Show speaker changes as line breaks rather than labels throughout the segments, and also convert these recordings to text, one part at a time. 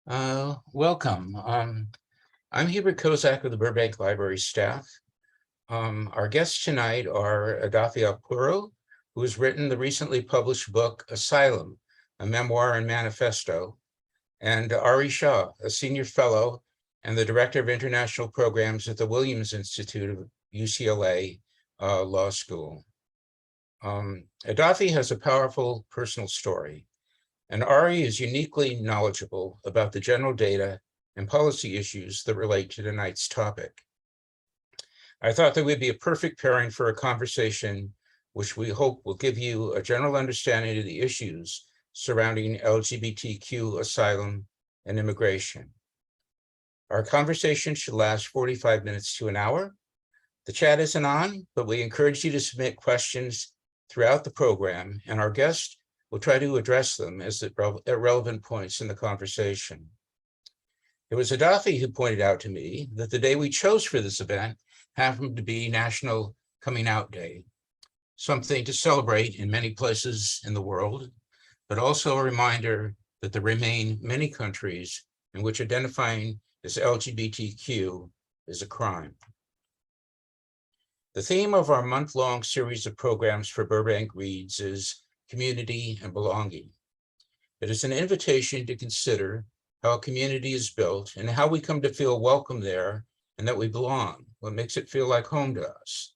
Welcome. I'm Hubert Kozak of the Burbank Library staff. Our guests tonight are Edafe Okporo, who has written the recently published book, Asylum, a memoir and manifesto, and Ari Shah, a senior fellow and the director of international programs at the Williams Institute of UCLA Law School. Edafe has a powerful personal story, and Ari is uniquely knowledgeable about the general data and policy issues that relate to tonight's topic. I thought that would be a perfect pairing for a conversation which we hope will give you a general understanding of the issues surrounding LGBTQ asylum and immigration. Our conversation should last 45 minutes to an hour. The chat isn't on, but we encourage you to submit questions throughout the program, and our guest will try to address them at relevant points in the conversation. It was Edafe who pointed out to me that the day we chose for this event happened to be National Coming Out Day, something to celebrate in many places in the world, but also a reminder that there remain many countries in which identifying as LGBTQ is a crime. The theme of our month-long series of programs for Burbank Reads is community and belonging. It is an invitation to consider how a community is built and how we come to feel welcome there and that we belong, what makes it feel like home to us.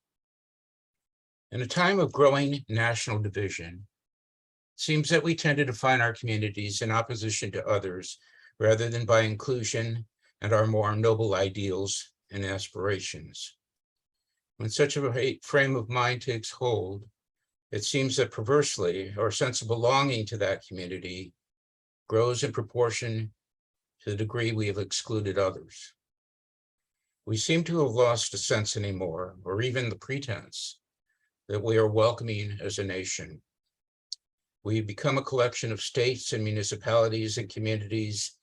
In a time of growing national division, it seems that we tend to define our communities in opposition to others rather than by inclusion and our more noble ideals and aspirations. When such a frame of mind takes hold, it seems that perversely, our sense of belonging to that community grows in proportion to the degree we have excluded others. We seem to have lost a sense anymore, or even the pretense, that we are welcoming as a nation. We have become a collection of states and municipalities and communities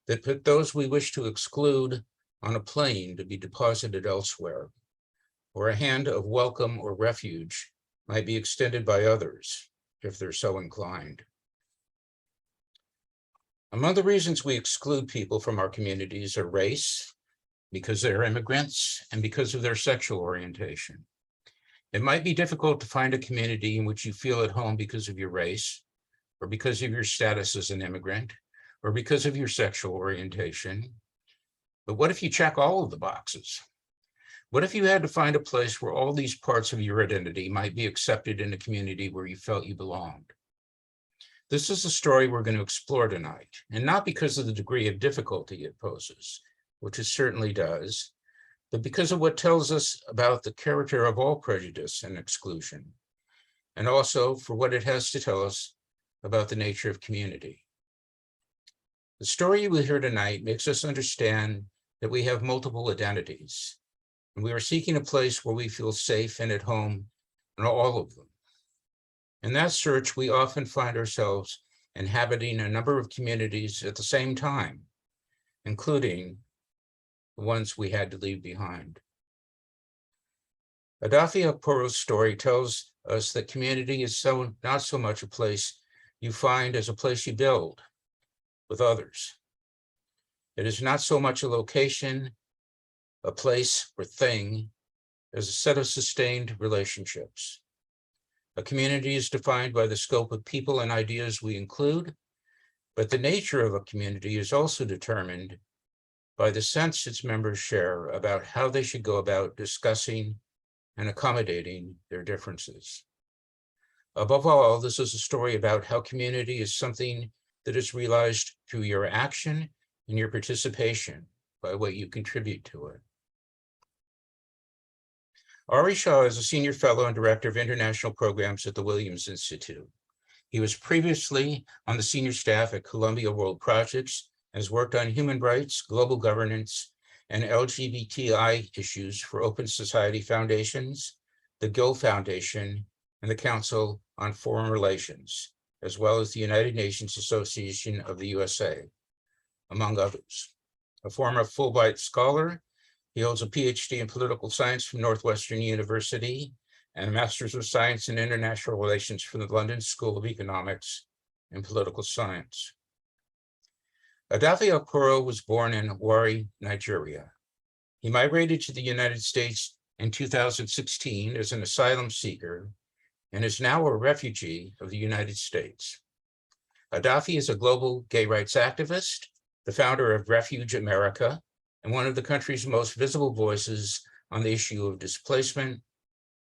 that put those we wish to exclude on a plane to be deposited elsewhere, or a hand of welcome or refuge might be extended by others if they're so inclined. Among the reasons we exclude people from our communities are race, because they're immigrants, and because of their sexual orientation. It might be difficult to find a community in which you feel at home because of your race, or because of your status as an immigrant, or because of your sexual orientation. But what if you check all of the boxes? What if you had to find a place where all these parts of your identity might be accepted in a community where you felt you belonged? This is the story we're going to explore tonight, and not because of the degree of difficulty it poses, which it certainly does, but because of what tells us about the character of all prejudice and exclusion, and also for what it has to tell us about the nature of community. The story you will hear tonight makes us understand that we have multiple identities, and we are seeking a place where we feel safe and at home in all of them. In that search, we often find ourselves inhabiting a number of communities at the same time, including the ones we had to leave behind. Edafe Okporo's story tells us that community is not so much a place you find as a place you build with others. It is not so much a location, a place or thing, as a set of sustained relationships. A community is defined by the scope of people and ideas we include, but the nature of a community is also determined by the sense its members share about how they should go about discussing and accommodating their differences. Above all, this is a story about how community is something that is realized through your action and your participation by what you contribute to it. Ari Shah is a senior fellow and director of international programs at the Williams Institute. He was previously on the senior staff at Columbia World Projects and has worked on human rights, global governance, and LGBTI issues for Open Society Foundations, the Gill Foundation, and the Council on Foreign Relations, as well as the United Nations Association of the USA, among others. A former Fulbright scholar, he holds a PhD in political science from Northwestern University and a Master's of Science in International Relations from the London School of Economics and Political Science. Edafe Okporo was born in Warri, Nigeria. He migrated to the United States in 2016 as an asylum seeker and is now a refugee of the United States. Edafe is a global gay rights activist, the founder of Refuge America, and one of the country's most visible voices on the issue of displacement.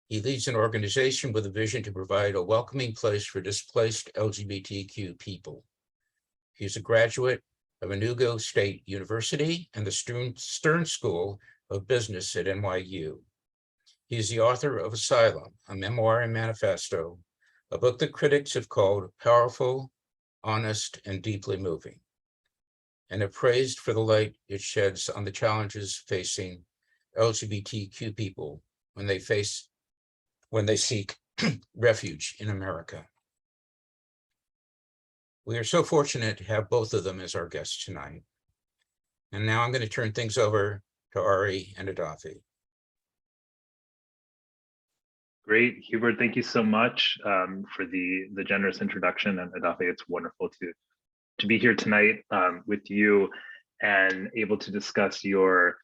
He leads an organization with a vision to provide a welcoming place for displaced LGBTQ people. He's a graduate of Enugu State University and the Stern School of Business at NYU. He is the author of Asylum, a memoir and manifesto, a book that critics have called powerful, honest, and deeply moving, and have praised for the light it sheds on the challenges facing LGBTQ people when they seek refuge in America. We are so fortunate to have both of them as our guests tonight. And now I'm going to turn things over to Ari and Edafe.
Great, Hubert, thank you so much for the generous introduction. And Edafe, it's wonderful to be here tonight with you and able to discuss your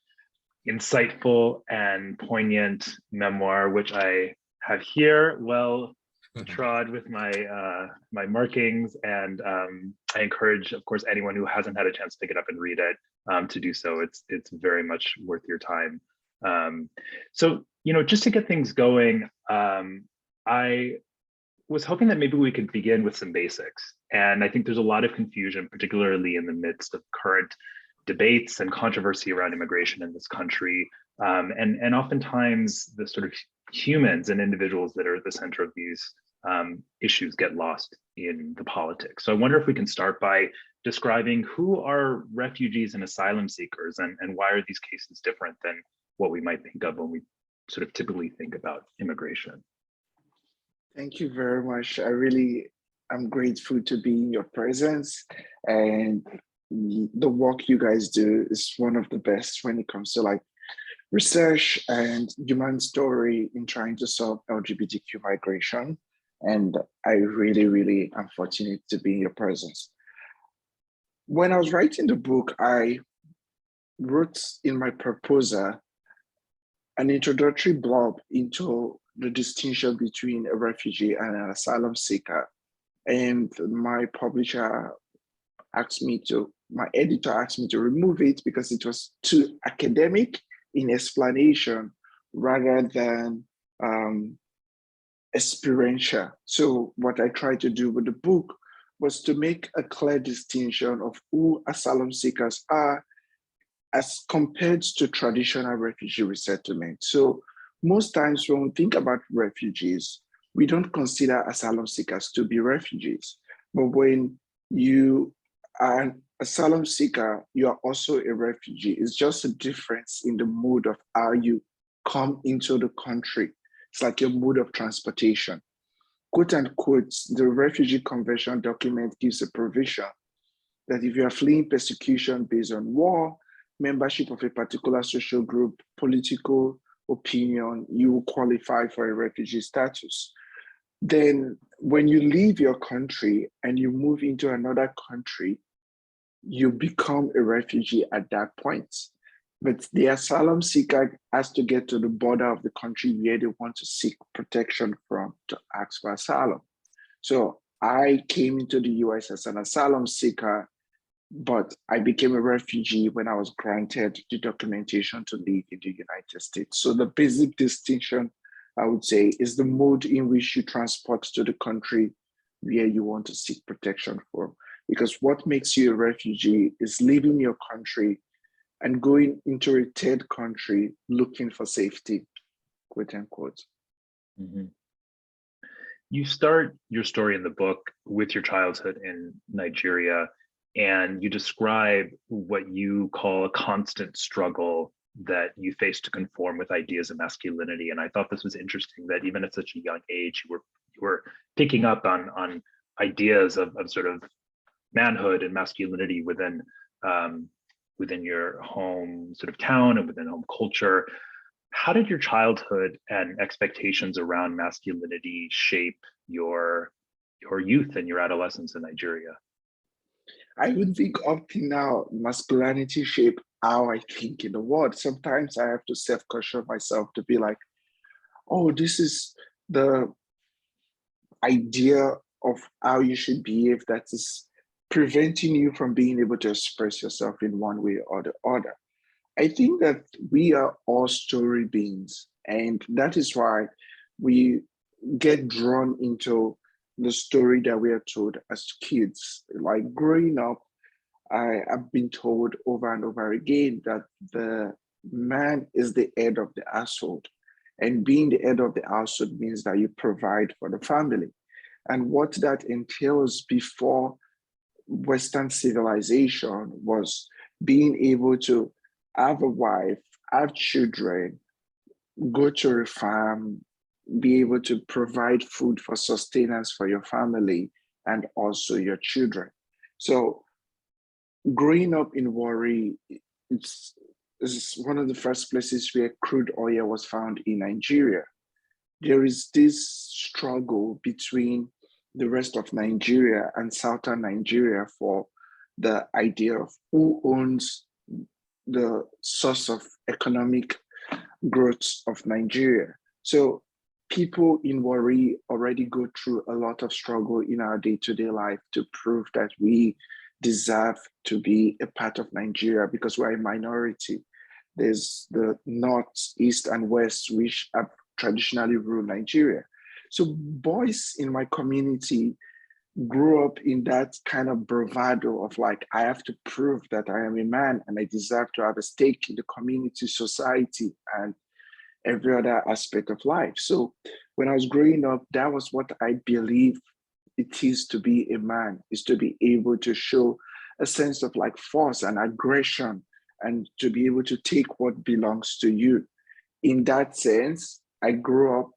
insightful and poignant memoir, which I have here well trod with my my markings, and I encourage, of course, anyone who hasn't had a chance to pick it up and read it to do so. It's very much worth your time. So, just to get things going, I was hoping that maybe we could begin with some basics. And I think there's a lot of confusion, particularly in the midst of current debates and controversy around immigration in this country. And oftentimes the sort of humans and individuals that are at the center of these issues get lost in the politics. So I wonder if we can start by describing who are refugees and asylum seekers, and why are these cases different than what we might think of when we sort of typically think about immigration.
Thank you very much. I'm grateful to be in your presence, and the work you guys do is one of the best when it comes to like research and human story in trying to solve LGBTQ migration. And I really am fortunate to be in your presence. When I was writing the book, I wrote in my proposal an introductory blurb into the distinction between a refugee and an asylum seeker. And my editor asked me to remove it because it was too academic in explanation rather than experiential. So what I tried to do with the book was to make a clear distinction of who asylum seekers are as compared to traditional refugee resettlement. So most times when we think about refugees, we don't consider asylum seekers to be refugees. But when you are an asylum seeker, you are also a refugee. It's just a difference in the mode of how you come into the country. It's like your mode of transportation. Quote unquote, the Refugee Convention document gives a provision that if you are fleeing persecution based on war, membership of a particular social group, political opinion, you will qualify for a refugee status. Then when you leave your country and you move into another country, you become a refugee at that point. But the asylum seeker has to get to the border of the country where they want to seek protection from to ask for asylum. So I came into the US as an asylum seeker, but I became a refugee when I was granted the documentation to live in the United States. So the basic distinction, I would say, is the mode in which you transport to the country where you want to seek protection from. Because what makes you a refugee is leaving your country and going into a third country looking for safety, quote unquote.
Mm-hmm. You start your story in the book with your childhood in Nigeria, and you describe what you call a constant struggle that you face to conform with ideas of masculinity. And I thought this was interesting that even at such a young age, you were picking up on ideas of sort of manhood and masculinity within your home sort of town and within home culture. How did your childhood and expectations around masculinity shape your youth and your adolescence in Nigeria?
I even think up till now, masculinity shape how I think in the world. Sometimes I have to self-caution myself to be like, oh, this is the idea of how you should behave that is preventing you from being able to express yourself in one way or the other. I think that we are all story beings, and that is why we get drawn into the story that we are told as kids. Like growing up, I have been told over and over again that the man is the head of the household. And being the head of the household means that you provide for the family. And what that entails before Western civilization was being able to have a wife, have children, go to a farm, be able to provide food for sustenance for your family and also your children. So growing up in Warri, it's one of the first places where crude oil was found in Nigeria. There is this struggle between the rest of Nigeria and southern Nigeria for the idea of who owns the source of economic growth of Nigeria. So people in Warri already go through a lot of struggle in our day-to-day life to prove that we deserve to be a part of Nigeria because we're a minority. There's the North, East, and West, which have traditionally ruled Nigeria. So boys in my community grew up in that kind of bravado of like, I have to prove that I am a man and I deserve to have a stake in the community, society, and every other aspect of life. So when I was growing up, that was what I believe it is to be a man, is to be able to show a sense of like force and aggression and to be able to take what belongs to you. In that sense, I grew up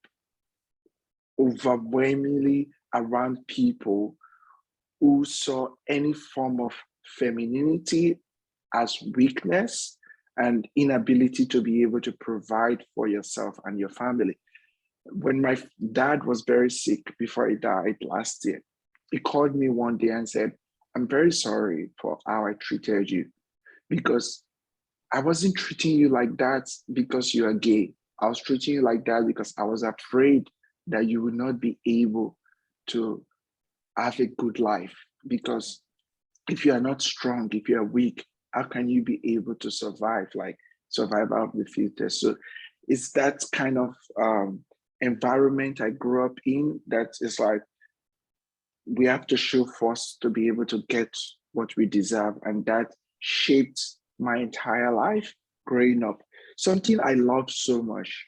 overwhelmingly around people who saw any form of femininity as weakness and inability to be able to provide for yourself and your family. When my dad was very sick before he died last year, he called me one day and said, I'm very sorry for how I treated you because I wasn't treating you like that because you are gay. I was treating you like that because I was afraid that you would not be able to have a good life. Because if you are not strong, if you are weak, how can you be able to survive, like survival of the fittest? So it's that kind of environment I grew up in that is like, we have to show force to be able to get what we deserve. And that shaped my entire life growing up. Something I love so much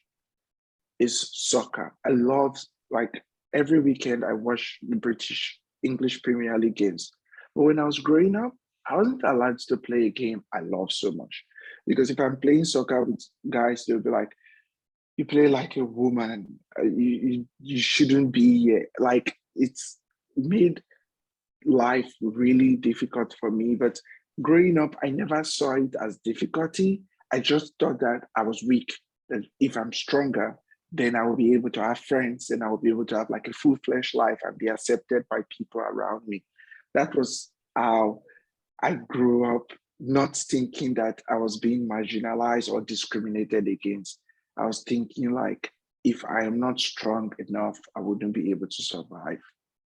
is soccer. I love, like, every weekend I watch the British English Premier League games. But when I was growing up, I wasn't allowed to play a game I love so much. Because if I'm playing soccer with guys, they'll be like, you play like a woman, you shouldn't be here. Like, it's made life really difficult for me. But growing up, I never saw it as difficulty. I just thought that I was weak, that if I'm stronger, then I will be able to have friends and I will be able to have like a full-fledged life and be accepted by people around me. That was how I grew up, not thinking that I was being marginalized or discriminated against. I was thinking like, if I am not strong enough, I wouldn't be able to survive.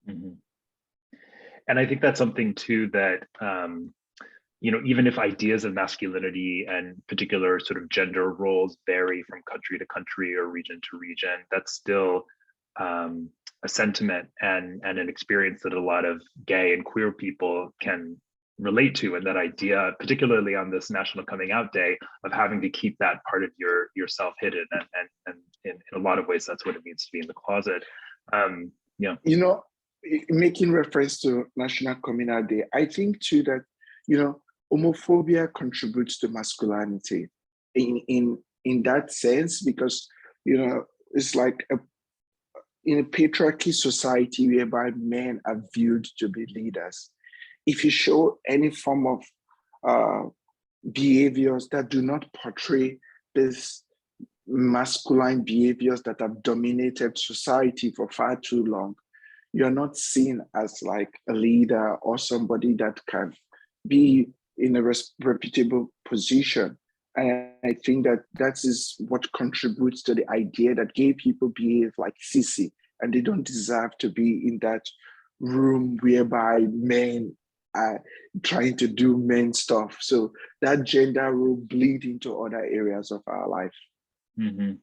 Mm-hmm. And I think that's something too that, you know, even if ideas of masculinity and particular sort of gender roles vary from country to country or region to region, that's still a sentiment and an experience that a lot of gay and queer people can relate to. And that idea, particularly on this National Coming Out Day, of having to keep that part of yourself hidden. And in a lot of ways, that's what it means to be in the closet. Yeah.
You know, making reference to National Coming Out Day, I think too that, you know, homophobia contributes to masculinity in that sense, because, you know, it's like in a patriarchy society whereby men are viewed to be leaders. If you show any form of behaviors that do not portray this masculine behaviors that have dominated society for far too long, you're not seen as like a leader or somebody that can be in a reputable position. And I think that that is what contributes to the idea that gay people behave like sissy, and they don't deserve to be in that room whereby men are trying to do men stuff. So that gender role bleed into other areas of our life.
Mhm.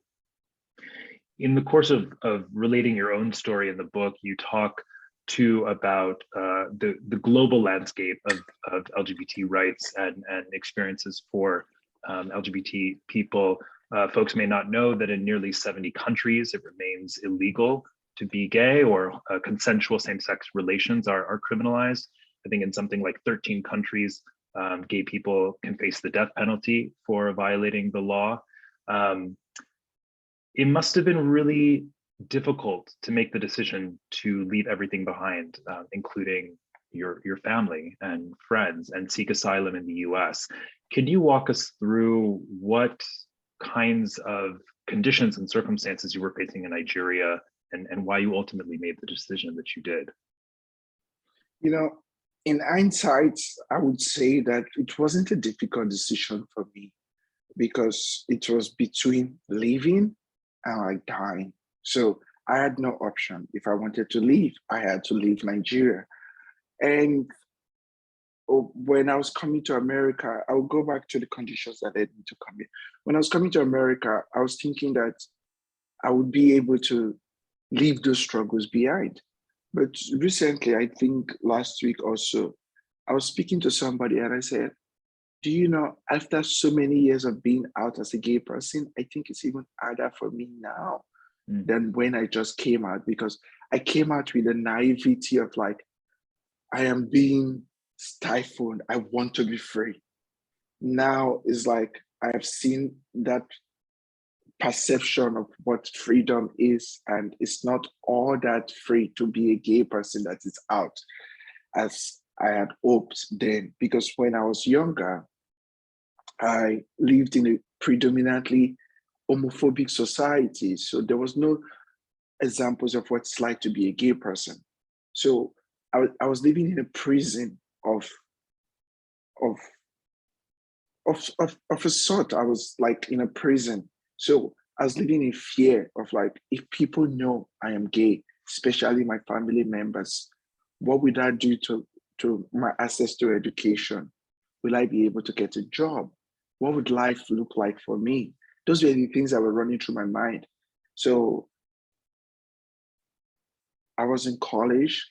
In the course of relating your own story in the book, you talk too about the global landscape of LGBT rights and experiences for LGBT people. Folks may not know that in nearly 70 countries, it remains illegal to be gay, or consensual same-sex relations are criminalized. I think in something like 13 countries, gay people can face the death penalty for violating the law. It must have been really difficult to make the decision to leave everything behind, including your family and friends, and seek asylum in the US. Can you walk us through what kinds of conditions and circumstances you were facing in Nigeria, and why you ultimately made the decision that you did?
You know, in hindsight, I would say that it wasn't a difficult decision for me, because it was between leaving and like dying. So I had no option. If I wanted to leave, I had to leave Nigeria. And when I was coming to America, I would go back to the conditions that led me to come here. When I was coming to America, I was thinking that I would be able to leave those struggles behind. But recently, I think last week or so, I was speaking to somebody and I said, do you know, after so many years of being out as a gay person, I think it's even harder for me now than when I just came out, because I came out with the naivety of like, I am being stifled. I want to be free. Now it's like I have seen that perception of what freedom is, and it's not all that free to be a gay person that is out as I had hoped then. Because when I was younger, I lived in a predominantly homophobic society. So there was no examples of what it's like to be a gay person. So I was living in a prison of a sort. I was like in a prison. So I was living in fear of like, if people know I am gay, especially my family members, what would that do to my access to education? Will I be able to get a job? What would life look like for me? Those were the things that were running through my mind. So I was in college.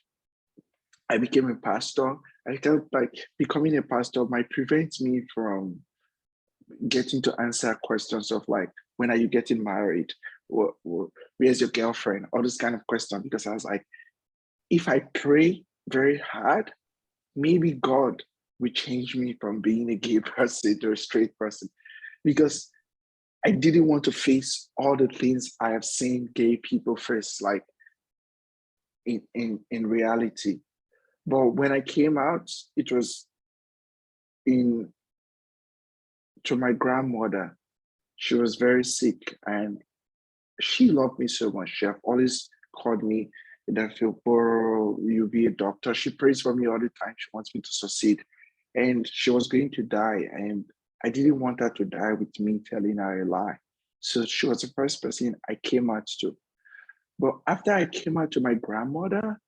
I became a pastor. I felt like becoming a pastor might prevent me from getting to answer questions of like, when are you getting married? Where's your girlfriend? All those kind of questions. Because I was like, if I pray very hard, maybe God will change me from being a gay person to a straight person. Because I didn't want to face all the things I have seen gay people face, like in reality. But when I came out, it was to my grandmother. She was very sick and she loved me so much. She have always called me, Edafe Okporo, you'll be a doctor. She prays for me all the time. She wants me to succeed. And she was going to die. And I didn't want her to die with me telling her a lie. So she was the first person I came out to. But after I came out to my grandmother,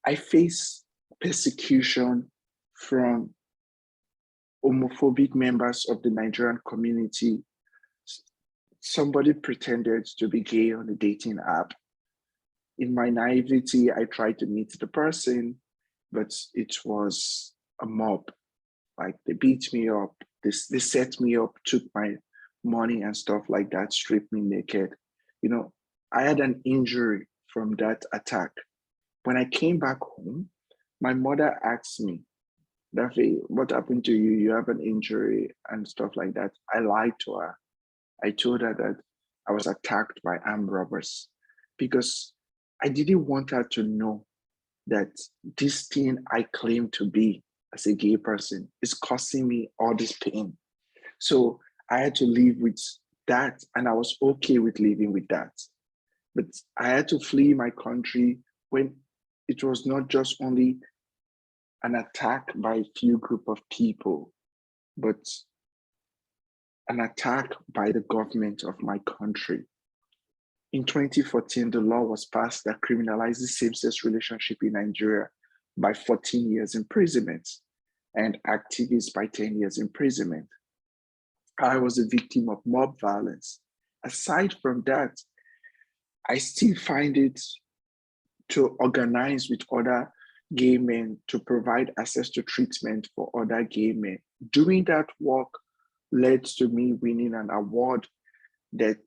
I faced persecution from homophobic members of the Nigerian community. Somebody pretended to be gay on a dating app. In my naivety, I tried to meet the person, but it was a mob. Like they beat me up, they set me up, took my money and stuff like that, stripped me naked. You know, I had an injury from that attack. When I came back home, my mother asked me, Daffy, what happened to you? You have an injury and stuff like that. I lied to her. I told her that I was attacked by armed robbers because I didn't want her to know that this thing I claim to be as a gay person is causing me all this pain. So I had to live with that, and I was okay with living with that. But I had to flee my country when it was not just only an attack by a few group of people, but an attack by the government of my country. In 2014, the law was passed that criminalizes same-sex relationship in Nigeria by 14 years imprisonment and activists by 10 years imprisonment. I was a victim of mob violence. Aside from that, I still find it to organize with other gay men to provide access to treatment for other gay men. Doing that work led to me winning an award that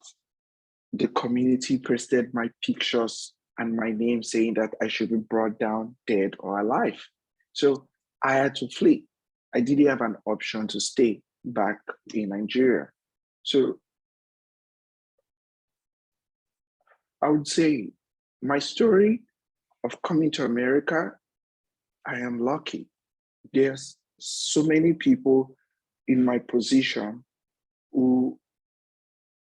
the community pasted my pictures and my name saying that I should be brought down dead or alive. So I had to flee. I didn't have an option to stay back in Nigeria. So I would say my story of coming to America, I am lucky. There's so many people in my position who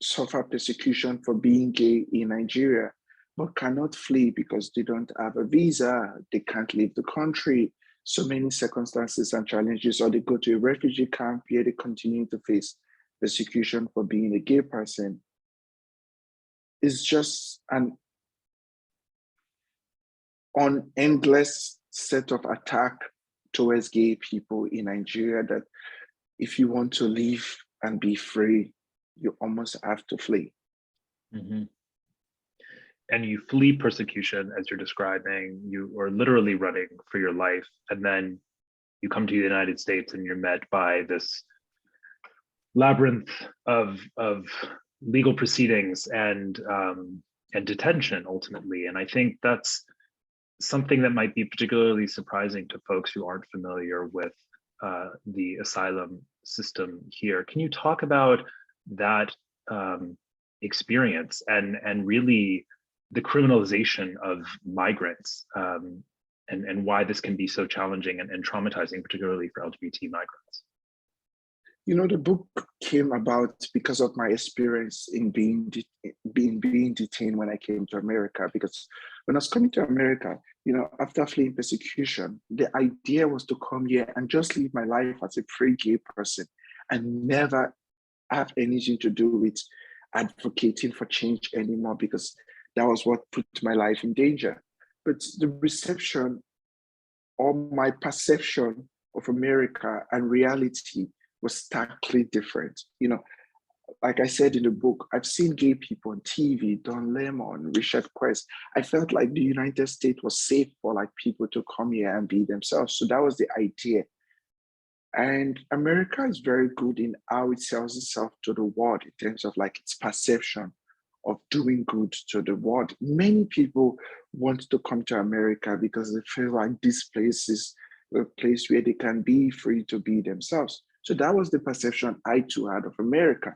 suffer persecution for being gay in Nigeria, but cannot flee because they don't have a visa, they can't leave the country, so many circumstances and challenges, or they go to a refugee camp where they continue to face persecution for being a gay person. It's just an endless set of attack towards gay people in Nigeria that if you want to live and be free, you almost have to flee.
Mm-hmm. And you flee persecution as you're describing, you are literally running for your life. And then you come to the United States and you're met by this labyrinth of legal proceedings and detention ultimately. And I think that's something that might be particularly surprising to folks who aren't familiar with the asylum system here. Can you talk about that experience and really the criminalization of migrants and why this can be so challenging and traumatizing, particularly for LGBT migrants?
You know, the book came about because of my experience in being detained when I came to America. Because when I was coming to America, you know, after fleeing persecution, the idea was to come here and just live my life as a free gay person and never have anything to do with advocating for change anymore, because that was what put my life in danger. But the reception or my perception of America and reality was starkly different. You know, like I said in the book, I've seen gay people on TV, Don Lemon, Richard Quest. I felt like the United States was safe for like people to come here and be themselves. So that was the idea. And America is very good in how it sells itself to the world in terms of like its perception of doing good to the world. Many people want to come to America because they feel like this place is a place where they can be free to be themselves. So that was the perception I too had of America.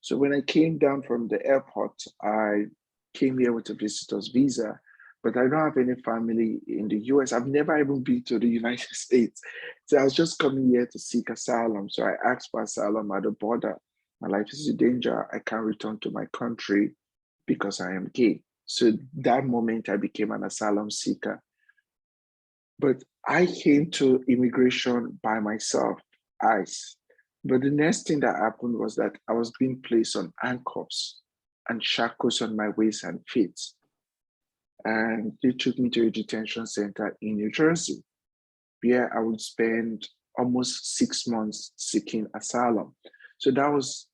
So when I came down from the airport, I came here with a visitor's visa, but I don't have any family in the US. I've never even been to the United States. So I was just coming here to seek asylum. So I asked for asylum at the border. My life is in danger. I can't return to my country because I am gay. So that moment I became an asylum seeker. But I came to immigration by myself, ICE. But the next thing that happened was that I was being placed on handcuffs and shackles on my waist and feet. And they took me to a detention center in New Jersey, where I would spend almost 6 months seeking asylum. So that was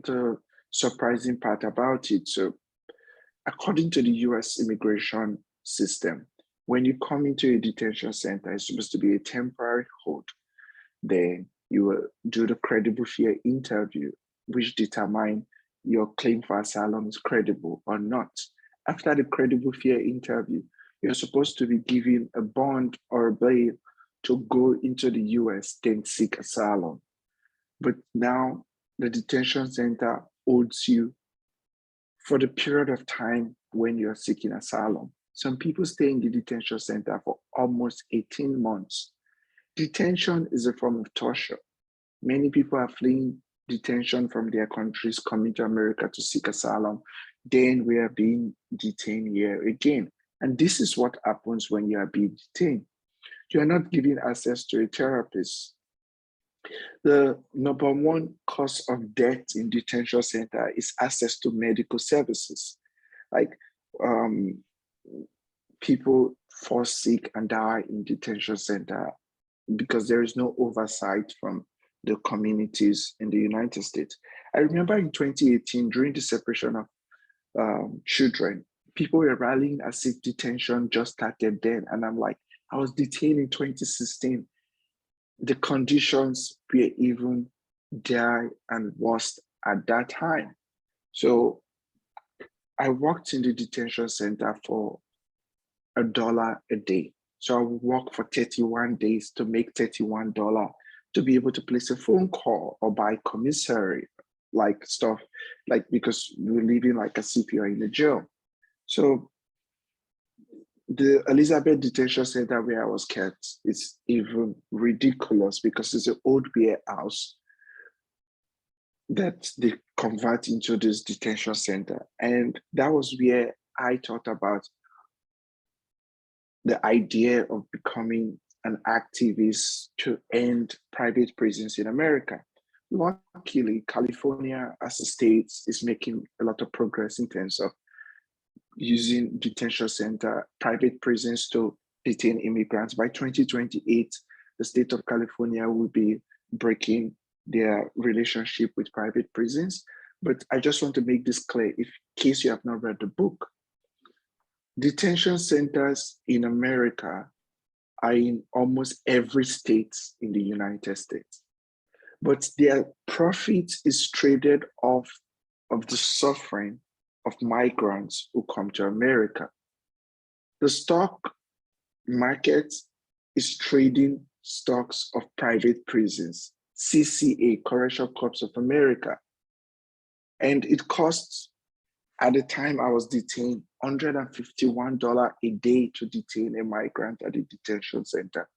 the surprising part about it. So according to the US immigration system, when you come into a detention center, it's supposed to be a temporary hold. Then you will do the credible fear interview, which determine your claim for asylum is credible or not. After the credible fear interview, you're supposed to be given a bond or a bail to go into the US, then seek asylum. But now the detention center holds you for the period of time when you're seeking asylum. Some people stay in the detention center for almost 18 months. Detention is a form of torture. Many people are fleeing detention from their countries, coming to America to seek asylum. Then we are being detained here again. And this is what happens when you are being detained. You are not given access to a therapist. The number one cause of death in detention center is access to medical services. Like people fall sick and die in detention center because there is no oversight from the communities in the United States. I remember in 2018, during the separation of children, people were rallying as if detention just started then. And I'm like, I was detained in 2016. The conditions were even dire and worse at that time. So I worked in the detention center for $1 a day. So I would work for 31 days to make $31 to be able to place a phone call or buy commissary, like stuff, like because we're living like as if you're in a jail. So the Elizabeth Detention Center where I was kept is even ridiculous because it's an old warehouse that they convert into this detention center. And that was where I thought about the idea of becoming an activist to end private prisons in America. Luckily, California as a state is making a lot of progress in terms of using detention center, private prisons to detain immigrants. By 2028, the state of California will be breaking their relationship with private prisons. But I just want to make this clear, in case you have not read the book. Detention centers in America are in almost every state in the United States, but their profit is traded off of the suffering of migrants who come to America. The stock market is trading stocks of private prisons, CCA, Correctional Corps of America. And it costs, at the time I was detained, $151 a day to detain a migrant at the detention center.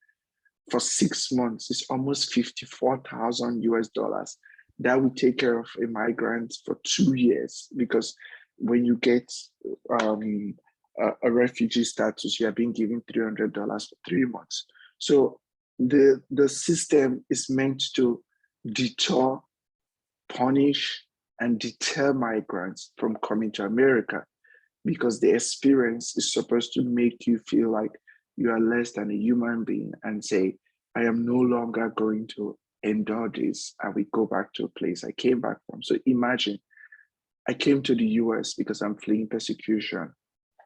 For 6 months, it's almost 54,000 US dollars. That would take care of a migrant for 2 years, because when you get a refugee status, you are being given $300 for 3 months. So the system is meant to deter, punish, and deter migrants from coming to America, because the experience is supposed to make you feel like you are less than a human being and say, I am no longer going to endure this, and we go back to a place I came back from. So imagine, I came to the US because I'm fleeing persecution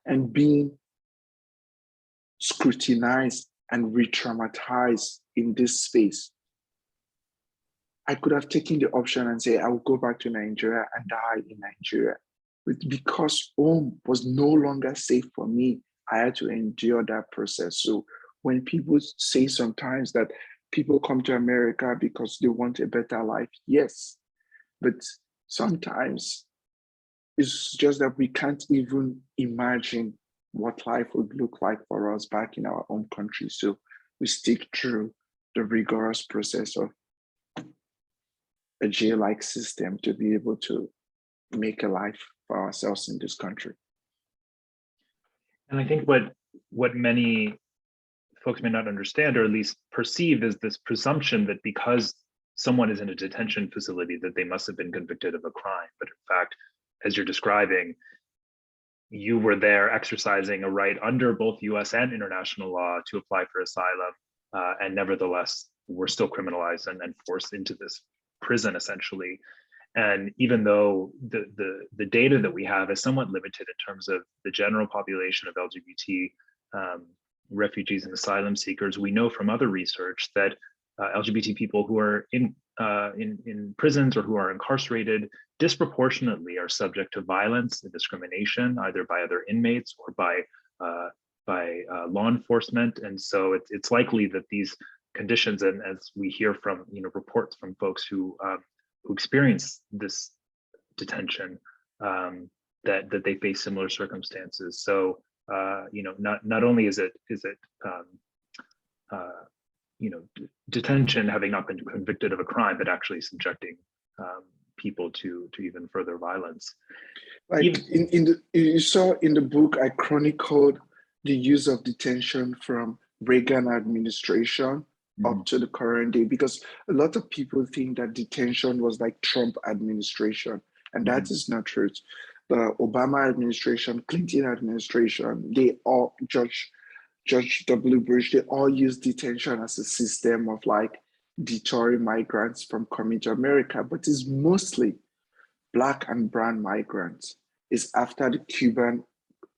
and being scrutinized and re-traumatized in this space. I could have taken the option and say, I will go back to Nigeria and die in Nigeria. But because home was no longer safe for me, I had to endure that process. So when people say sometimes that people come to America because they want a better life, yes. But sometimes it's just that we can't even imagine what life would look like for us back in our own country. So we stick through the rigorous process of a jail-like system to be able to make a life for ourselves in this country.
And I think what many folks may not understand, or at least perceive, is this presumption that because someone is in a detention facility that they must have been convicted of a crime. But in fact, as you're describing, you were there exercising a right under both US and international law to apply for asylum, and nevertheless were still criminalized and forced into this prison, essentially. And even though the data that we have is somewhat limited in terms of the general population of LGBT refugees and asylum seekers, we know from other research that LGBT people who are in prisons or who are incarcerated disproportionately are subject to violence and discrimination, either by other inmates or by law enforcement. And so it's likely that these conditions, and as we hear from reports from folks who experience this detention, that they face similar circumstances. So not only is it detention having not been convicted of a crime, but actually subjecting people to even further violence.
Like you saw in the book, I chronicled the use of detention from Reagan administration up to the current day, because a lot of people think that detention was like Trump administration, and that is not true. The Obama administration, Clinton administration, they all, George W. Bush, they all use detention as a system of like deterring migrants from coming to America, but it's mostly Black and brown migrants. It's after the Cuban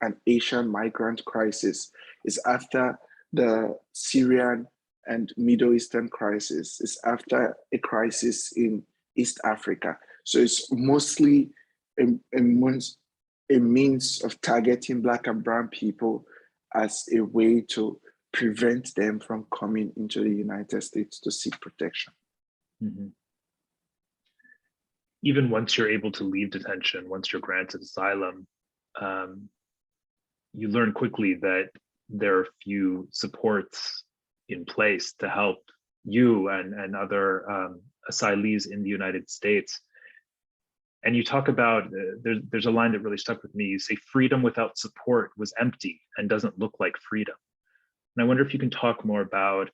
and Asian migrant crisis. It's after the Syrian and Middle Eastern crisis. It's after a crisis in East Africa. So it's mostly a means of targeting Black and brown people as a way to prevent them from coming into the United States to seek protection.
Even once you're able to leave detention, once you're granted asylum, you learn quickly that there are few supports in place to help you and other asylees in the United States. And you talk about, there's a line that really stuck with me. You say, freedom without support was empty and doesn't look like freedom. And I wonder if you can talk more about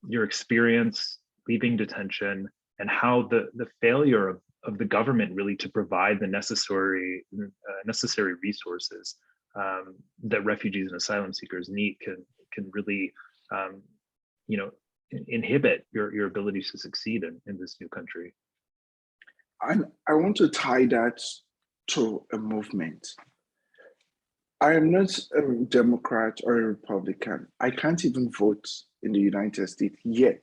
your experience leaving detention and how the failure of the government really to provide the necessary resources that refugees and asylum seekers need can really inhibit your ability to succeed in this new country.
And I want to tie that to a movement. I am not a Democrat or a Republican. I can't even vote in the United States yet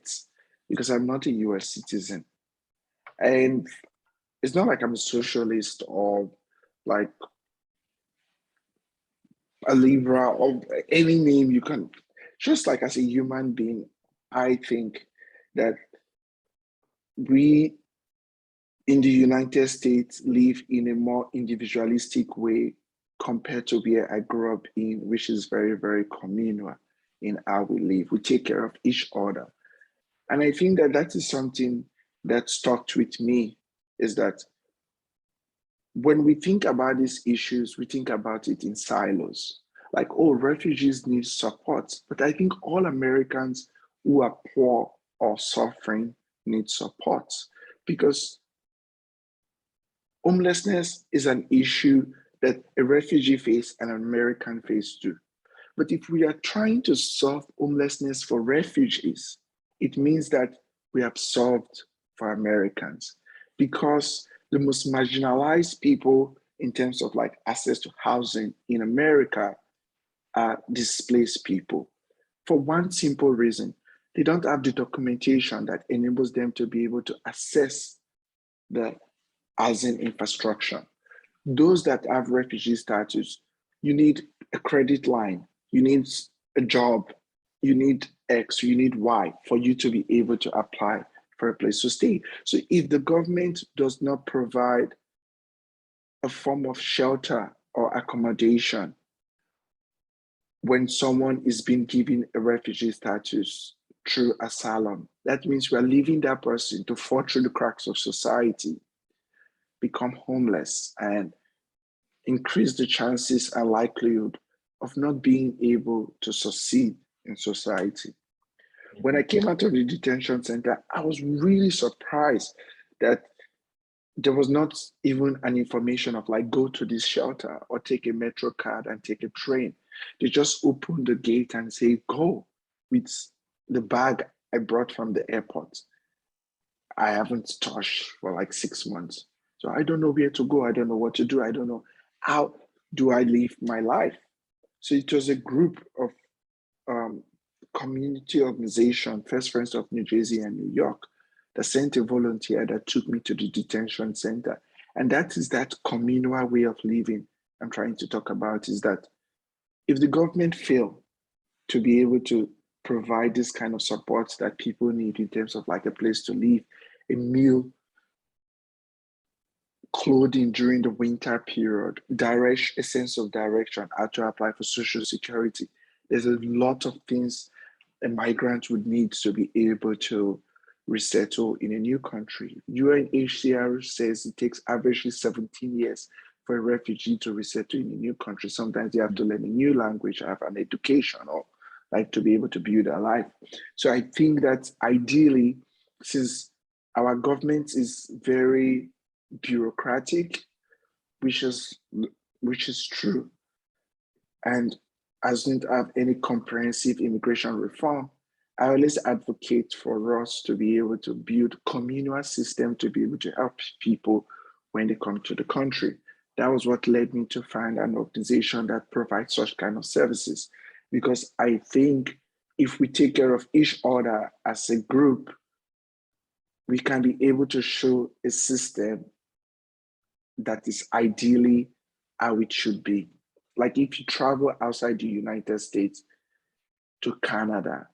because I'm not a US citizen. And it's not like I'm a socialist or like a liberal or any name you can. Just like as a human being, I think that we in the United States live in a more individualistic way compared to where I grew up in, which is very, very communal in how we live. We take care of each other. And I think that that is something that stuck with me, is that when we think about these issues, we think about it in silos. Like, oh, refugees need support. But I think all Americans who are poor or suffering need support, because homelessness is an issue that a refugee face and an American face too. But if we are trying to solve homelessness for refugees, it means that we have solved for Americans, because the most marginalized people in terms of like access to housing in America are displaced people. For one simple reason, they don't have the documentation that enables them to be able to access the housing infrastructure. Those that have refugee status, you need a credit line, you need a job, you need X, you need Y for you to be able to apply for a place to stay. So if the government does not provide a form of shelter or accommodation when someone is being given a refugee status through asylum, that means we are leaving that person to fall through the cracks of society, become homeless, and increase the chances and likelihood of not being able to succeed in society. When I came out of the detention center, I was really surprised that there was not even an information of like, go to this shelter or take a metro card and take a train. They just opened the gate and say, go with the bag I brought from the airport. I haven't touched for like 6 months. So I don't know where to go. I don't know what to do. I don't know how do I live my life. So it was a group of community organization, First Friends of New Jersey and New York, that sent a volunteer that took me to the detention center. And that is that communal way of living I'm trying to talk about, is that if the government fail to be able to provide this kind of support that people need in terms of like a place to live, a meal, clothing during the winter period, a sense of direction, how to apply for Social Security. There's a lot of things a migrant would need to be able to resettle in a new country. UNHCR says it takes averagely 17 years for a refugee to resettle in a new country. Sometimes they have to learn a new language, have an education, or like to be able to build a life. So I think that ideally, since our government is very bureaucratic, which is true, and doesn't have any comprehensive immigration reform, I always advocate for us to be able to build communal system to be able to help people when they come to the country. That was what led me to find an organization that provides such kind of services. Because I think if we take care of each other as a group, we can be able to show a system that is ideally how it should be. Like if you travel outside the United States to Canada,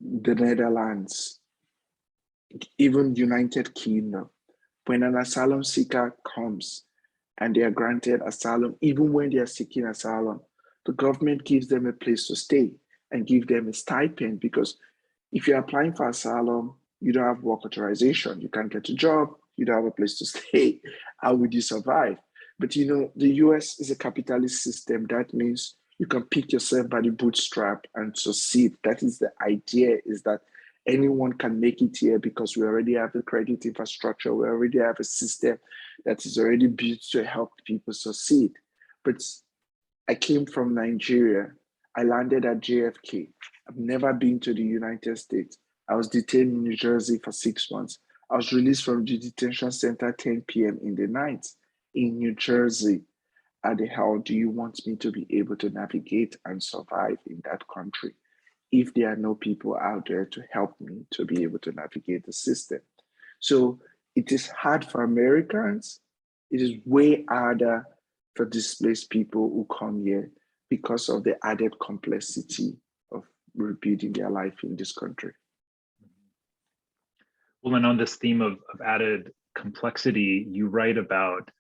the Netherlands, even United Kingdom, when an asylum seeker comes and they are granted asylum, even when they are seeking asylum, the government gives them a place to stay and give them a stipend, because if you're applying for asylum, you don't have work authorization, you can't get a job, you don't have a place to stay. How would you survive? But you know, the US is a capitalist system. That means you can pick yourself by the bootstrap and succeed. That is the idea, is that anyone can make it here because we already have the credit infrastructure. We already have a system that is already built to help people succeed. But I came from Nigeria. I landed at JFK. I've never been to the United States. I was detained in New Jersey for 6 months. I was released from the detention center at 10 p.m. in the night in New Jersey. How the hell do you want me to be able to navigate and survive in that country if there are no people out there to help me to be able to navigate the system? So it is hard for Americans. It is way harder for displaced people who come here because of the added complexity of rebuilding their life in this country.
Well, and on this theme of added complexity, you write about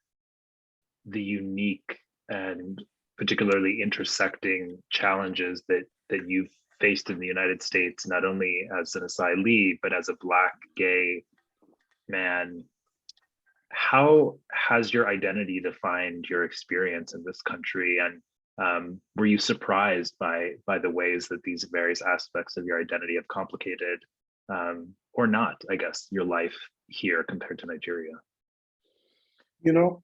the unique and particularly intersecting challenges that you've faced in the United States, not only as an asylee, but as a Black, gay man. How has your identity defined your experience in this country? And were you surprised by the ways that these various aspects of your identity have complicated, or not, I guess, your life here compared to Nigeria?
You know,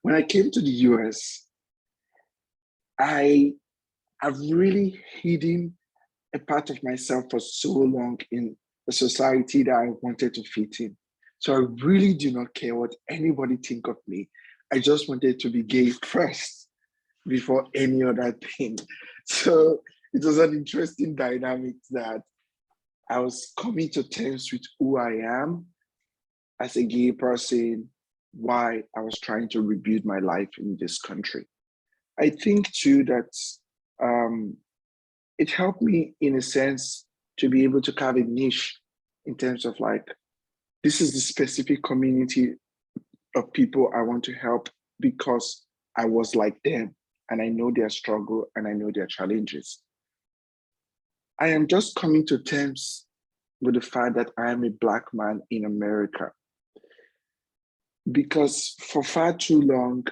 when I came to the US, I have really hidden a part of myself for so long in a society that I wanted to fit in. So I really do not care what anybody think of me. I just wanted to be gay first before any other thing. So it was an interesting dynamic that I was coming to terms with who I am as a gay person, why I was trying to rebuild my life in this country. I think too that it helped me in a sense to be able to carve a niche in terms of like, this is the specific community of people I want to help because I was like them and I know their struggle and I know their challenges. I am just coming to terms with the fact that I am a Black man in America, because for far too long,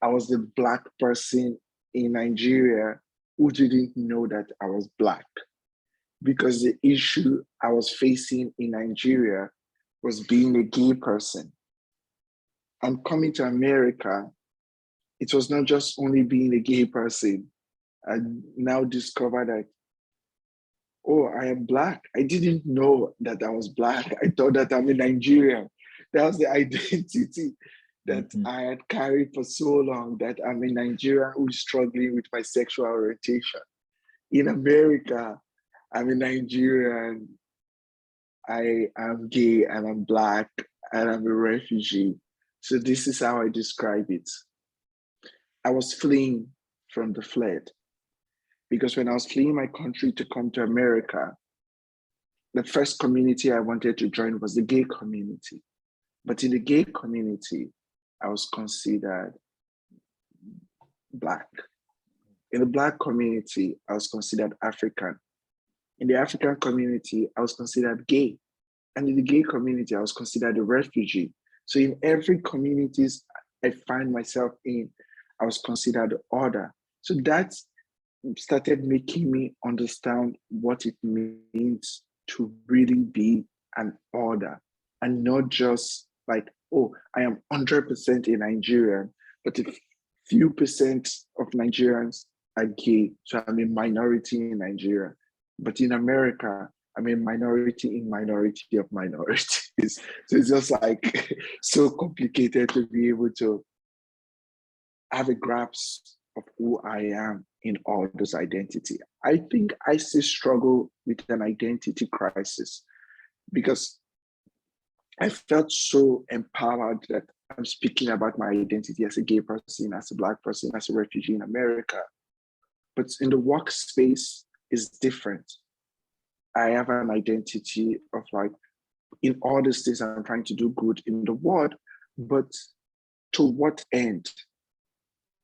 I was the Black person in Nigeria who didn't know that I was Black, because the issue I was facing in Nigeria was being a gay person. And coming to America, it was not just only being a gay person. I now discovered that, oh, I am Black. I didn't know that I was Black. I thought that I'm a Nigerian. That was the identity that I had carried for so long, that I'm a Nigerian who's struggling with my sexual orientation. In America, I'm a Nigerian, I am gay and I'm Black and I'm a refugee. So this is how I describe it. I was fleeing from the flood, because when I was fleeing my country to come to America, the first community I wanted to join was the gay community. But in the gay community, I was considered Black. In the Black community, I was considered African. In the African community, I was considered gay. And in the gay community, I was considered a refugee. So in every communities I find myself in, I was considered other. So that started making me understand what it means to really be an other, and not just like, oh, I am 100% a Nigerian, but a few percent of Nigerians are gay, so I'm a minority in Nigeria. But in America, I'm a minority in minority of minorities. So it's just like so complicated to be able to have a grasp of who I am in all those identity. I think I still struggle with an identity crisis because I felt so empowered that I'm speaking about my identity as a gay person, as a Black person, as a refugee in America. But in the workspace is different. I have an identity of like, in all these things I'm trying to do good in the world, but to what end?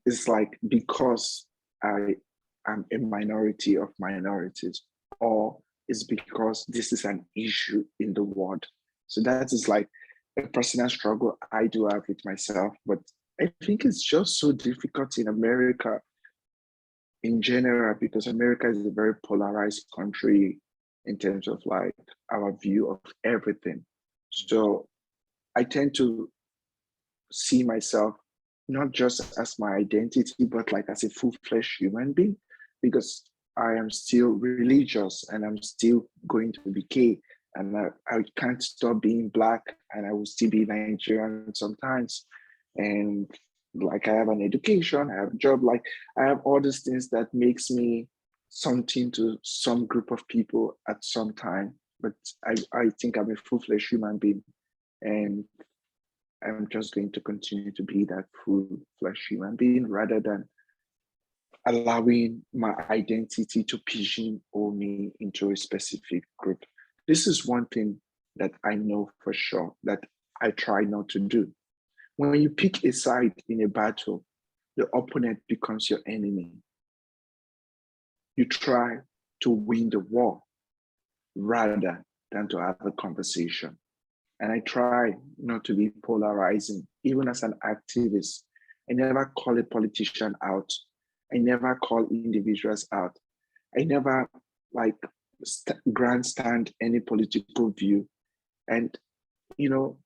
It's like because I am a minority of minorities, or it's because this is an issue in the world. So that is like a personal struggle I do have with myself. But I think it's just so difficult in America in general, because America is a very polarized country in terms of like our view of everything. So I tend to see myself not just as my identity, but like as a full-fledged human being, because I am still religious and I'm still going to be gay, and I can't stop being Black, and I will still be Nigerian sometimes. And like I have an education, I have a job, like I have all these things that makes me something to some group of people at some time. But I think I'm a full-fledged human being, and I'm just going to continue to be that full-fledged human being rather than allowing my identity to pigeonhole me into a specific group. This is one thing that I know for sure that I try not to do. When you pick a side in a battle, the opponent becomes your enemy. You try to win the war rather than to have a conversation. And I try not to be polarizing, even as an activist. I never call a politician out. I never call individuals out. I never like grandstand any political view. And, you know,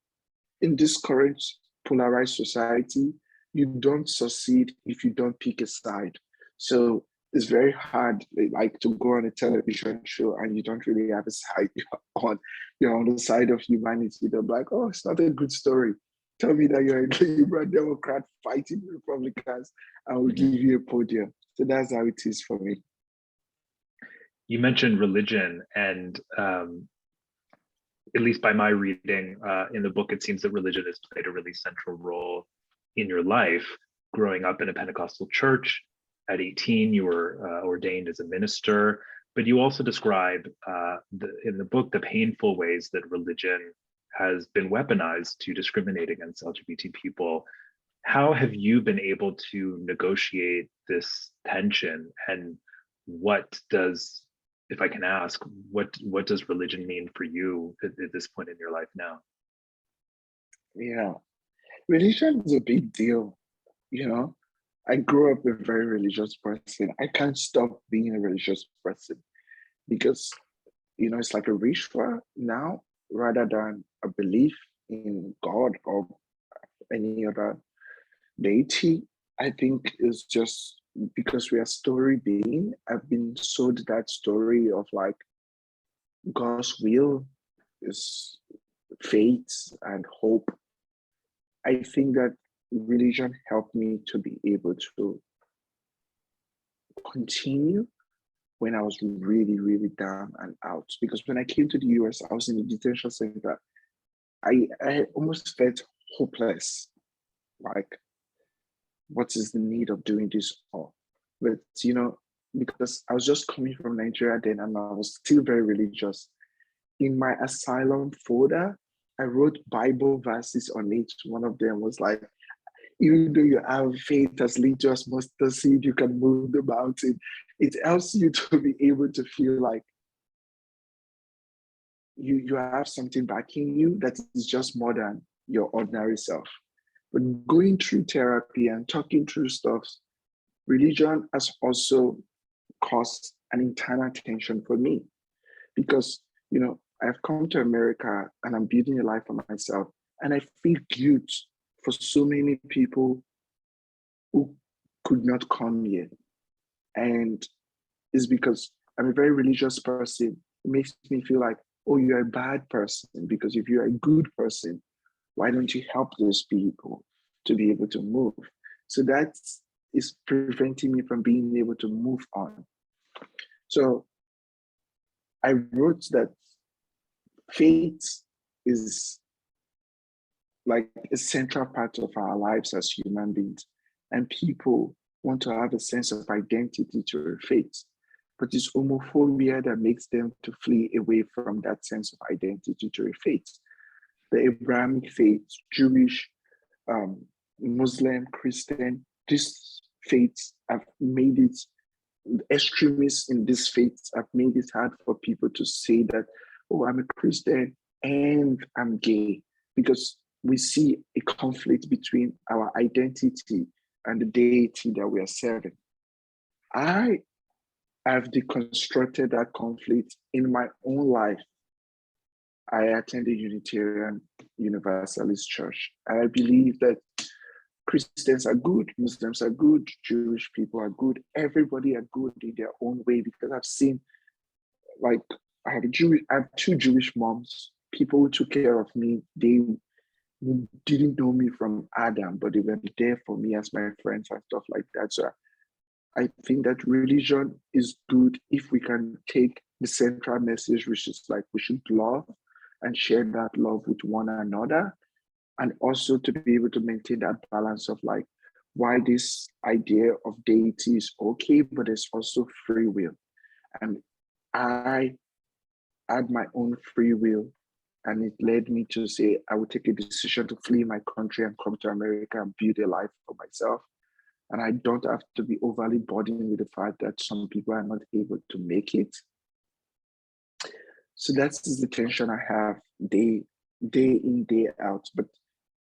in this current polarized society, you don't succeed if you don't pick a side. So it's very hard, like to go on a television show and you don't really have a side. You're on the side of humanity. They're like, oh, it's not a good story. Tell me that you're a liberal Democrat fighting Republicans, and we'll give you a podium. So that's how it is for me.
You mentioned religion, and at least by my reading in the book, it seems that religion has played a really central role in your life. Growing up in a Pentecostal church, at 18, you were ordained as a minister, but you also describe in the book the painful ways that religion has been weaponized to discriminate against LGBT people. How have you been able to negotiate this tension, and what does, if I can ask, what does religion mean for you at this point in your life now?
Yeah, religion is a big deal. You know, I grew up a very religious person. I can't stop being a religious person because, you know, it's like a ritual now rather than a belief in God or any other deity. I think it's just because we are story being. I've been sold that story of like God's will is faith and hope. I think that religion helped me to be able to continue when I was really, really down and out. Because when I came to the US, I was in the detention center. I almost felt hopeless. Like, what is the need of doing this all? But, you know, because I was just coming from Nigeria then and I was still very religious. In my asylum folder, I wrote Bible verses on it. One of them was like, even though you have faith as little as mustard seed, you can move the mountain. It helps you to be able to feel like you have something backing you that is just more than your ordinary self. But going through therapy and talking through stuff, religion has also caused an internal tension for me because, I've come to America and I'm building a life for myself, and I feel guilt for so many people who could not come here. And it's because I'm a very religious person. It makes me feel like, oh, you're a bad person, because if you're a good person, why don't you help those people to be able to move? So that is preventing me from being able to move on. So I wrote that faith is like a central part of our lives as human beings, and people want to have a sense of identity to their faith. But it's homophobia that makes them to flee away from that sense of identity to their faith. The Abrahamic faith, Jewish, Muslim, Christian, these faiths have made it, extremists in these faiths have made it hard for people to say that, oh, I'm a Christian and I'm gay, because we see a conflict between our identity and the deity that we are serving. I have deconstructed that conflict in my own life. I attended Unitarian Universalist Church. I believe that Christians are good, Muslims are good, Jewish people are good. Everybody are good in their own way, because I've seen, like, I have two Jewish moms. People who took care of me, they didn't know me from Adam, but they were there for me as my friends and stuff like that. So I think that religion is good if we can take the central message, which is like we should love and share that love with one another, and also to be able to maintain that balance of like why this idea of deity is okay, but there's also free will. And I had my own free will, and it led me to say I would take a decision to flee my country and come to America and build a life for myself. And I don't have to be overly burdened with the fact that some people are not able to make it. So that's the tension I have day in, day out. But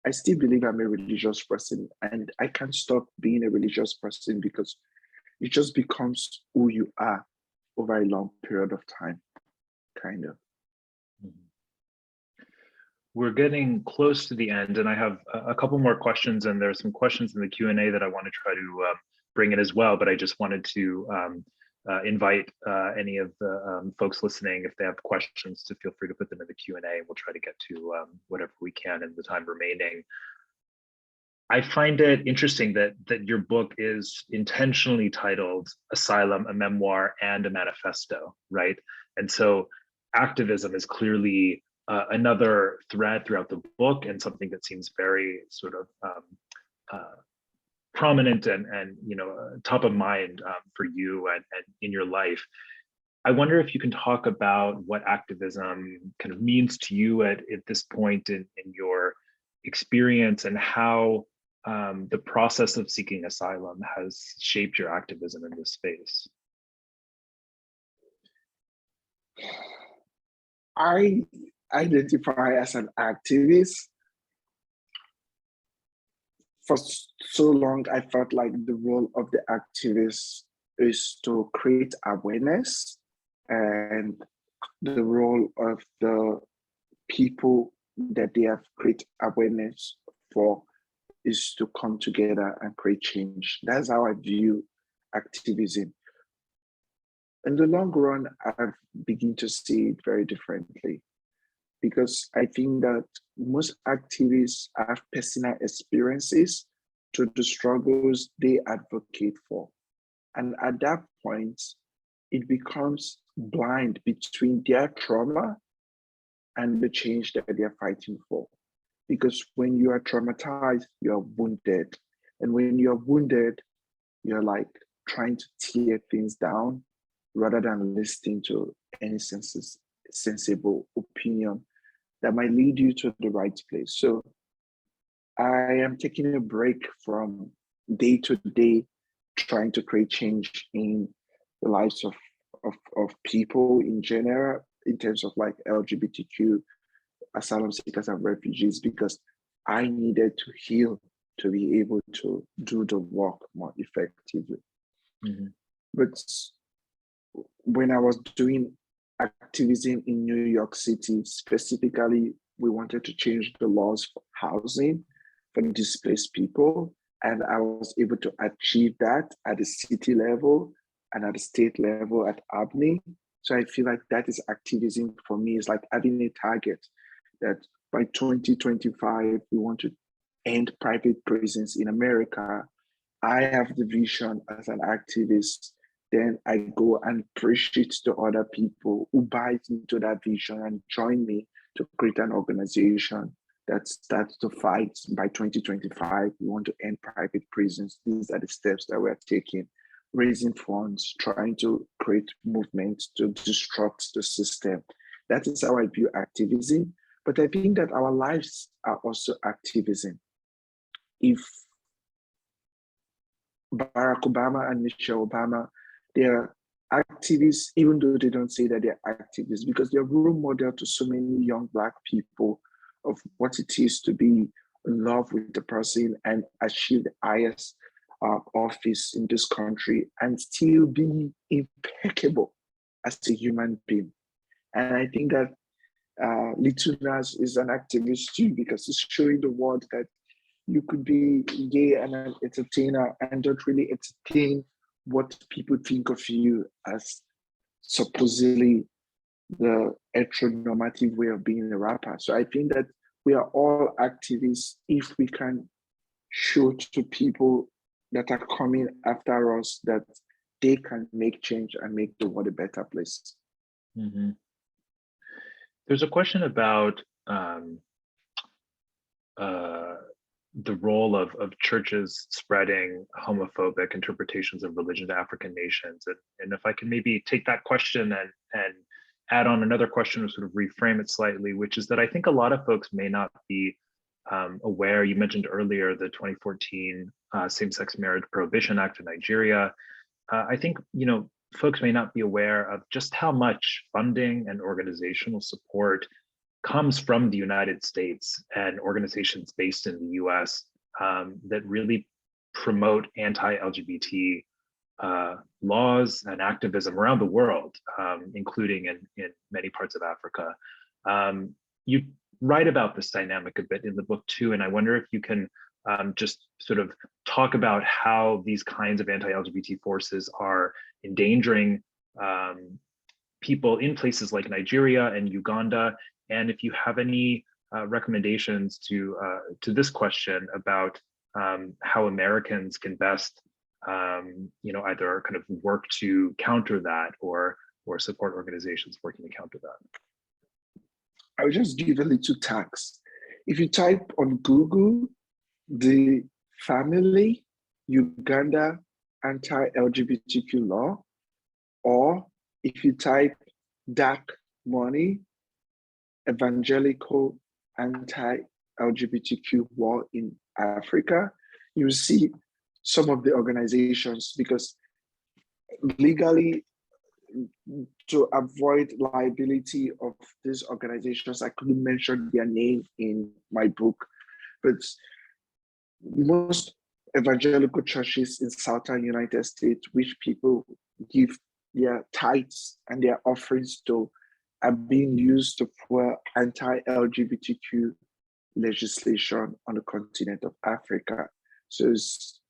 I still believe I'm a religious person, and I can't stop being a religious person because it just becomes who you are over a long period of time, kind of.
We're getting close to the end, and I have a couple more questions, and there's some questions in the Q&A that I want to try to bring in as well, but I just wanted to invite any of the folks listening, if they have questions, to feel free to put them in the Q&A. We'll try to get to whatever we can in the time remaining. I find it interesting that your book is intentionally titled Asylum, a Memoir and a Manifesto, right? And so activism is clearly another thread throughout the book, and something that seems very sort of prominent and top of mind for you and in your life. I wonder if you can talk about what activism kind of means to you at this point in your experience, and how the process of seeking asylum has shaped your activism in this space.
I identify as an activist. For so long, I felt like the role of the activist is to create awareness, and the role of the people that they have created awareness for is to come together and create change. That's how I view activism. In the long run, I've begun to see it very differently, because I think that most activists have personal experiences to the struggles they advocate for. And at that point, it becomes blind between their trauma and the change that they're fighting for. Because when you are traumatized, you're wounded. And when you're wounded, you're like trying to tear things down rather than listening to any sensible opinion that might lead you to the right place. So I am taking a break from day to day trying to create change in the lives of people in general, in terms of like LGBTQ, asylum seekers and refugees, because I needed to heal to be able to do the work more effectively.
Mhm.
But when I was doing activism in New York City, specifically, we wanted to change the laws for housing for displaced people. And I was able to achieve that at the city level and at the state level at Albany. So I feel like that is activism for me. It's like having a target that by 2025, we want to end private prisons in America. I have the vision as an activist. Then I go and preach it to other people who buy into that vision and join me to create an organization that starts to fight. By 2025. We want to end private prisons. These are the steps that we're taking, raising funds, trying to create movements to disrupt the system. That is how I view activism. But I think that our lives are also activism. If Barack Obama and Michelle Obama, they're activists, even though they don't say that they're activists, because they're role model to so many young Black people of what it is to be in love with the person and achieve the highest office in this country and still be impeccable as a human being. And I think that Little Nas is an activist too, because it's showing the world that you could be gay and an entertainer and don't really entertain what people think of you as supposedly the heteronormative way of being a rapper. So I think that we are all activists if we can show to people that are coming after us that they can make change and make the world a better place.
Mm-hmm. There's a question about the role of churches spreading homophobic interpretations of religion to African nations. And if I can maybe take that question and add on another question or sort of reframe it slightly, which is that I think a lot of folks may not be aware. You mentioned earlier the 2014 Same-Sex Marriage Prohibition Act in Nigeria. I think, you know, folks may not be aware of just how much funding and organizational support comes from the United States and organizations based in the US that really promote anti-LGBT laws and activism around the world, including in many parts of Africa. You write about this dynamic a bit in the book too, and I wonder if you can just sort of talk about how these kinds of anti-LGBT forces are endangering people in places like Nigeria and Uganda, and if you have any recommendations to this question about how Americans can best, you know, either kind of work to counter that or support organizations working to counter that.
I'll just give a little tax. If you type on Google, the family Uganda anti-LGBTQ law, or if you type dark money evangelical anti-LGBTQ war in Africa, you see some of the organizations, because legally, to avoid liability of these organizations, I couldn't mention their name in my book, but most evangelical churches in Southern United States, which people give their tithes and their offerings to, are being used to fuel anti-LGBTQ legislation on the continent of Africa. So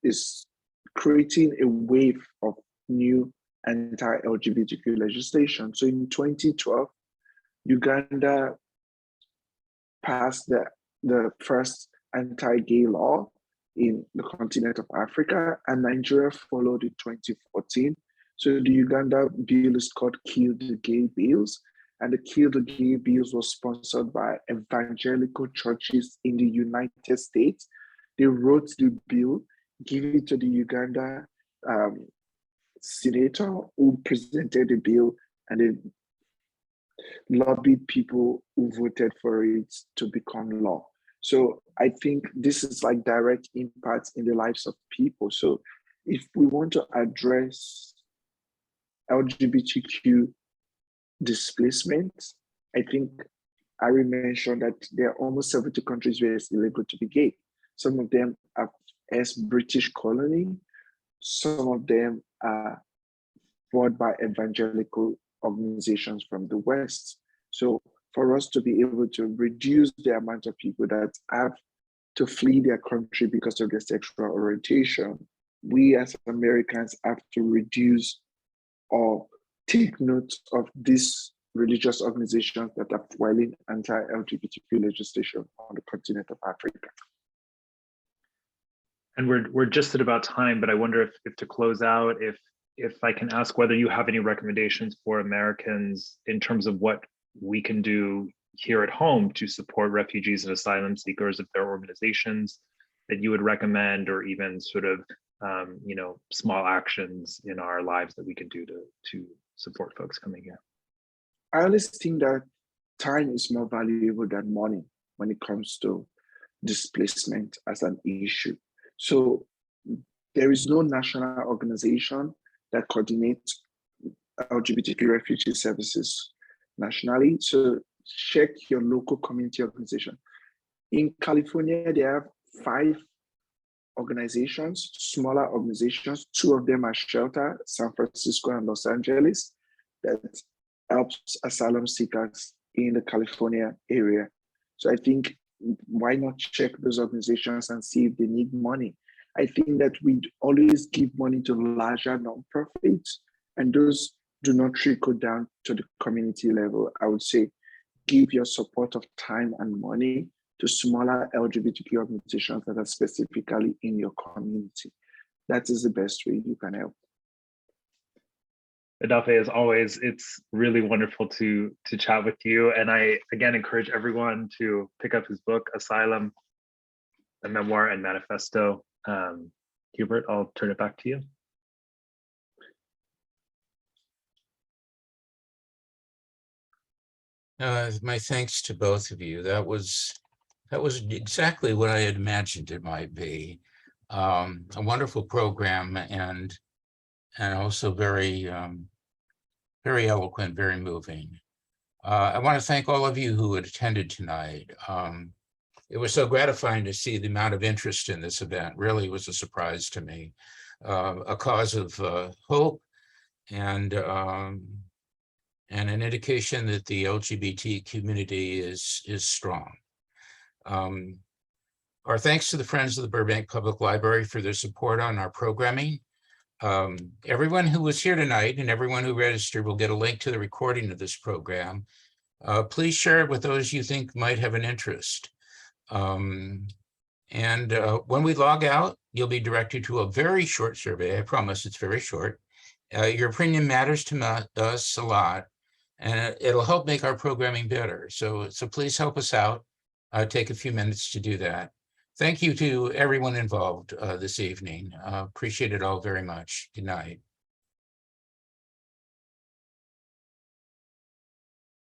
it's creating a wave of new anti-LGBTQ legislation. So in 2012, Uganda passed the first anti-gay law in the continent of Africa, and Nigeria followed in 2014. So the Uganda bill is called Kill the Gay Bills, and the Kill the Gay Bills was sponsored by evangelical churches in the United States. They wrote the bill, gave it to the Uganda senator who presented the bill, and then lobbied people who voted for it to become law. So I think this is like direct impact in the lives of people. So if we want to address LGBTQ displacement, I think Ari mentioned that there are almost 70 countries where it's illegal to be gay. Some of them are as British colony. Some of them are brought by evangelical organizations from the West. So for us to be able to reduce the amount of people that have to flee their country because of their sexual orientation, we as Americans have to reduce or take note of these religious organizations that are filing anti-LGBTQ legislation on the continent of Africa.
And we're just at about time, but I wonder if to close out, if I can ask whether you have any recommendations for Americans in terms of what we can do here at home to support refugees and asylum seekers, if there are organizations that you would recommend, or even sort of small actions in our lives that we can do to support folks coming here.
I always think that time is more valuable than money when it comes to displacement as an issue. So there is no national organization that coordinates LGBTQ refugee services nationally. So check your local community organization. In California, they have 5 organizations, smaller organizations. 2 of them are shelter, San Francisco and Los Angeles, that helps asylum seekers in the California area. So I think, why not check those organizations and see if they need money? I think that we always give money to larger nonprofits, and those do not trickle down to the community level. I would say give your support of time and money to smaller LGBTQ organizations that are specifically in your community. That is the best way you can help.
Edafe, as always, it's really wonderful to chat with you. And I, again, encourage everyone to pick up his book, Asylum, a memoir and manifesto. Hubert, I'll turn it back to you.
My thanks to both of you. That was exactly what I had imagined it might be. A wonderful program, and also very eloquent, very moving. I want to thank all of you who had attended tonight. It was so gratifying to see the amount of interest in this event. Really was a surprise to me. A cause of hope and an indication that the LGBT community is strong. Our thanks to the Friends of the Burbank Public Library for their support on our programming. Everyone who was here tonight and everyone who registered will get a link to the recording of this program. Please share it with those you think might have an interest. When we log out, you'll be directed to a very short survey. I promise it's very short. Your opinion matters to us a lot, and it'll help make our programming better. So please help us out. Take a few minutes to do that. Thank you to everyone involved this evening. Appreciate it all very much. Good night.